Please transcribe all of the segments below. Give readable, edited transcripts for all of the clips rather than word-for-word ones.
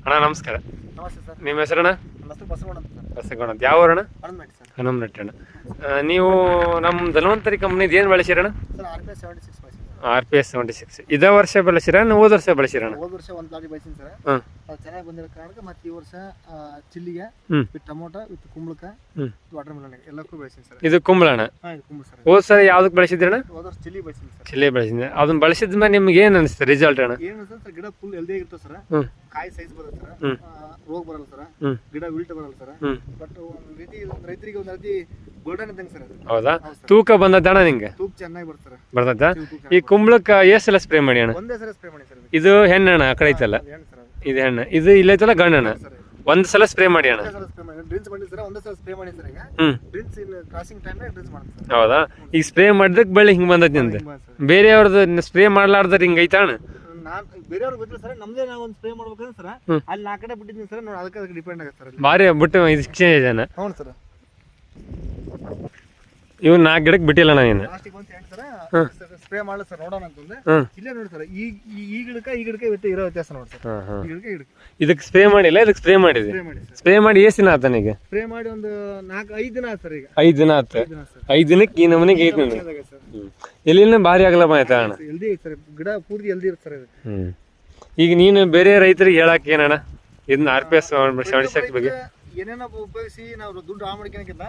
ಅಣ್ಣ ನಮಸ್ಕಾರ. ನಮಸ್ತೆ ಸರ್. ನಿಮ್ಮ ಹೆಸರಣ್ಣ? ನಮ್ಮ ಹೆಸರು ಬಸವಣ್ಣ ಅಂತ ಸರ್. ಬಸಗೌಡ. ಯಾವ ಊರಣ್ಣ? ಹನುಮನಟ್ಟಿ ಸರ್. ಹನುಮನಟ್ಟಿ ಅಣ್ಣ. ನೀವು ನಮ್ಮ ಧನ್ವಂತರಿ ಕಂಪ್ನಿದು ಏನು ಬೆಳೆಸಿರಣ್ಣ? ಸರ್ RPS 76 ಬಳಸಿದ್ದೀನಿ. RPS 76 ಇದೇ ವರ್ಷ ಬೆಳೆಸಿರ ಹೋದ ವರ್ಷ ಬೆಳೆಸಿರಣ್ಣ? ಹೋದ ವರ್ಷ ಒಂದು ಲಾರಿ ಬಳಸಿದ್ದೀನಿ ಸರ್. ಅದು ಚೆನ್ನಾಗಿ ಬಂದಿರೋ ಕಾರಣಕ್ಕೆ ಮತ್ತೆ ಈ ವರ್ಷ ಚಿಲ್ಲಿಗೆ ವಿತ್ ಟೊಮೊಟೊ ವಿತ್ ಕುಂಬಳಕಾಯಿ ವಾಟರ್ ಮೆಲನ್ ಎಲ್ಲಕ್ಕೂ ಬೆಳೆಸಿದ್ದೀನಿ ಸರ್. ಇದು ಕುಂಬಳಣ್ಣ? ಹಾಂ, ಇದು ಕುಂಬಳ ಸರ್. ಹೋದ ಸಲ ಯಾವ್ದಕ್ಕೆ ಬೆಳೆಸಿದ್ರಣ್ಣ? ಹೋದ ವರ್ಷ ಚಿಲ್ಲಿ ಬಳಸಿದ್ದೀನಿ ಸರ್. ಚಿಲ್ಲಿ ಬೆಳೆಸಿದ್ದೆ. ಅದನ್ನ ಬಳಸಿದ ಮೇಲೆ ನಿಮ್ಗೆ ಏನು ಅನಿಸ್ತು ರಿಸಲ್ಟ್ ಅಣ್ಣ? ಏನು ಸರ್, ಗಿಡ ಫುಲ್ ಹೆಲ್ದಿ ಆಗಿರ್ತದೆ ಸರ್. ಕಾಯಿ ಸೈಜ್ ಬರುತ್ತೆ ಸರ್. ರೋಗ ಬರಲ್ಲ ಸರ್. ಗಿಡ ವಿಲ್ಟ್ ಬರಲ್ಲ ಸರ್. ಬಟ್ ಒಂದು ರೀತಿ ರೈತರಿಗೆ ಒಂದು ರೀತಿ ಗೋಲ್ಡನ್ ಇದ್ದಂಗೆ ಸರ್ ಅದು. ಹೌದಾ? ತೂಕ ಬಂದದ್ದಣ್ಣ ನಿಂಗೆ? ತೂಕ ಚೆನ್ನಾಗಿ ಬರ್ತದೆ ಸರ್. ಬರ್ತದ? ಈ ಕುಂಬಳಕ್ಕೆ ಎಷ್ಟು ಸಲ ಸ್ಪ್ರೇ ಮಾಡಿ ಅಣ್ಣ? ಒಂದೇ ಸಲ ಸ್ಪ್ರೇ ಮಾಡಿ ಸರ್. ಇದು ಹೆಣ್ಣಣ್ಣ ಆ ಕಡೆ ಐತಲ್ಲ? ಇದು ಹೆಣ್ಣು. ಇದು ಇಲ್ಲೈತಲ್ಲ ಗಂಡಣ್ಣ? ಒಂದ್ ಸಲ ಸ್ಪ್ರೇ ಮಾಡಿ ಅಣ್ಣ. ಡ್ರಿನ್ಸ್ ಮಾಡಿ ಸರ್. ಒಂದೇ ಸಲ ಸ್ಪ್ರೇ ಮಾಡಿ ಸರ್. ಈಗ ಡ್ರಿನ್ಸ್ ಇನ್ ಕ್ರಾಸಿಂಗ್ ಟೈಮ್ ಡ್ರಿನ್ಸ್ ಮಾಡ್ತಾರೆ. ಹೌದಾ? ಈಗ ಸ್ಪ್ರೇ ಮಾಡಿದಕ್ಕೆ ಬಳ್ಳಿ ಹಿಂಗೆ ಬಂದೈತಿ ಅಂತ. ಬೇರೆಯವ್ರದ್ದು ಸ್ಪ್ರೇ ಮಾಡ್ಲಾರ್ದ್ರ ಹಿಂಗೆ ಐತಾ ಅಣ್ಣ? ನಾನು ಬೇರೆಯವ್ರಿಗೆ ಗೊತ್ತಿಲ್ಲ ಸರ್. ನಮ್ದೇ ನಾವು ಒಂದು ಸ್ಪ್ರೇ ಮಾಡ್ಬೇಕಂದ್ರೆ ಸರ್ ಅಲ್ಲಿ 4 ಕಡೆ ಬಿಟ್ಟಿದ್ದೀನಿ ಸರ್. ನೋಡಿ ಅದಕ್ಕೆ ಡಿಪೆಂಡ್ ಆಗುತ್ತೆ ಸರ್. ಭಾರಿ ಬಿಟ್ಟು ಇದು ಎಕ್ಸ್ಚೇಂಜ್ ಅಣ್ಣ. ಹೌದು ಸರ್. ಇವ್ 4 ಗಿಡಕ್ಕೆ ಬಿಟ್ಟಿಲ್ಲ ಅಣ್ಣ ನೀನು? ಲಾಸ್ಟಿಗೆ ಬಂದು ಹೇಳಿ ಸರ್ ಸ್ಪ್ರೇ ಮಾಡಲ್ಲ ಸರ್ ನೋಡೋಣ ಅಂತಂದ್ರೆ. ಇಲ್ಲೇ ನೋಡಿ ಸರ್, ಈ ಗಿಡಕ್ಕೆ ಇರೋ ವ್ಯತ್ಯಾಸ ನೋಡಿ ಸರ್. ಈ ಗಿಡಕ್ಕೆ ಇದಕ್ಕೆ ಸ್ಪ್ರೇ ಮಾಡಿಲ್ಲ, ಇದಕ್ಕೆ ಸ್ಪ್ರೇ ಮಾಡಿದೆ. ಸ್ಪ್ರೇ ಮಾಡಿ ಸರ್. ಸ್ಪ್ರೇ ಮಾಡಿ ಎಷ್ಟು ದಿನ ಆತ ಈಗ? ಸ್ಪ್ರೇ ಮಾಡಿ ಒಂದು 5 ದಿನ ಆಯ್ತು ಸರ್. ಈಗ 5 ದಿನ ಆತ. 5 ದಿನಕ್ಕೆ ಈ ನಮನಿಗೆ ಐತಿ ನನಗೆ. ಎಲ್ಲಿನ ಭಾರಿ ಆಗಲ್ಲ ಆಯ್ತಾ ಅಣ್ಣ? ಹೆಲ್ದಿ ಐತೆ ಸರ್. ಗಿಡ ಪೂರ್ತಿ ಹೆಲ್ದಿ ಇರುತ್ತೆ ಸರ್ ಇದು. ಈಗ ನೀನು ಬೇರೆ ರೈತರಿಗೆ ಹೇಳಕ್ ಏನಣ್ಣ ಇದನ್ನ RPS 76 ಬಗ್ಗೆ? ಏನೇನೋ ಉಪಯೋಗಿಸಿ ನಾವು ದುಡ್ಡು ಆ ಮಾಡ್ಕೊಳಕ್ಕಿಂತ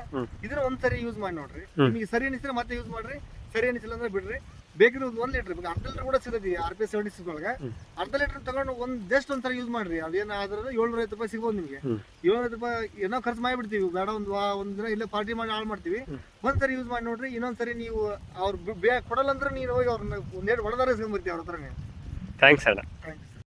ಇದನ್ನ ಒಂದ್ಸರಿ ಯೂಸ್ ಮಾಡಿ ನೋಡ್ರಿ. ನಿಮಗೆ ಸರಿ ಅನಿಸಿದ್ರೆ ಮತ್ತೆ ಯೂಸ್ ಮಾಡ್ರಿ, ಸರಿ ಅನಿಸಿಲ್ಲ ಅಂದ್ರೆ ಬಿಡ್ರಿ. ಬೇಕಿದ್ರೆ 1 ಲೀಟರ್ ಬೇಕು, ಅರ್ಧ ಲೀಟರ್ ಕೂಡ ಸಿಗುತ್ತೆ RPS 76 ಒಳಗೆ. ಅರ್ಧ ಲೀಟರ್ ತಗೊಂಡು ಜಸ್ಟ್ ಒಂದ್ಸರಿ ಯೂಸ್ ಮಾಡ್ರಿ. ಅದೇನ ಆದ್ರೆ 750 ರೂಪಾಯಿ ಸಿಗ್ಬೋದು ನಿಮಗೆ. 750 ರೂಪಾಯಿ ಏನೋ ಖರ್ಚು ಮಾಡಿಬಿಡ್ತೀವಿ. ಬೇಡ ಒಂದ್ ದಿನ ಇಲ್ಲೇ ಪಾರ್ಟಿ ಮಾಡಿ ಹಾಳು ಮಾಡ್ತೀವಿ. ಒಂದ್ಸರಿ ಯೂಸ್ ಮಾಡಿ ನೋಡ್ರಿ. ಇನ್ನೊಂದ್ಸರಿ ನೀವು ಅವ್ರು ಕೊಡಲ್ಲ ಅಂದ್ರೆ ನೀನು ಹೋಗಿ ಅವ್ರನ್ನ ಒಂದೆರಡು ಹೊಡೆದಾರ ಸಿಗ್ಬರ್ತೀವಿ ಅವ್ರ ಹತ್ರ. ಥ್ಯಾಂಕ್ಸ್ ಅಣ್ಣ.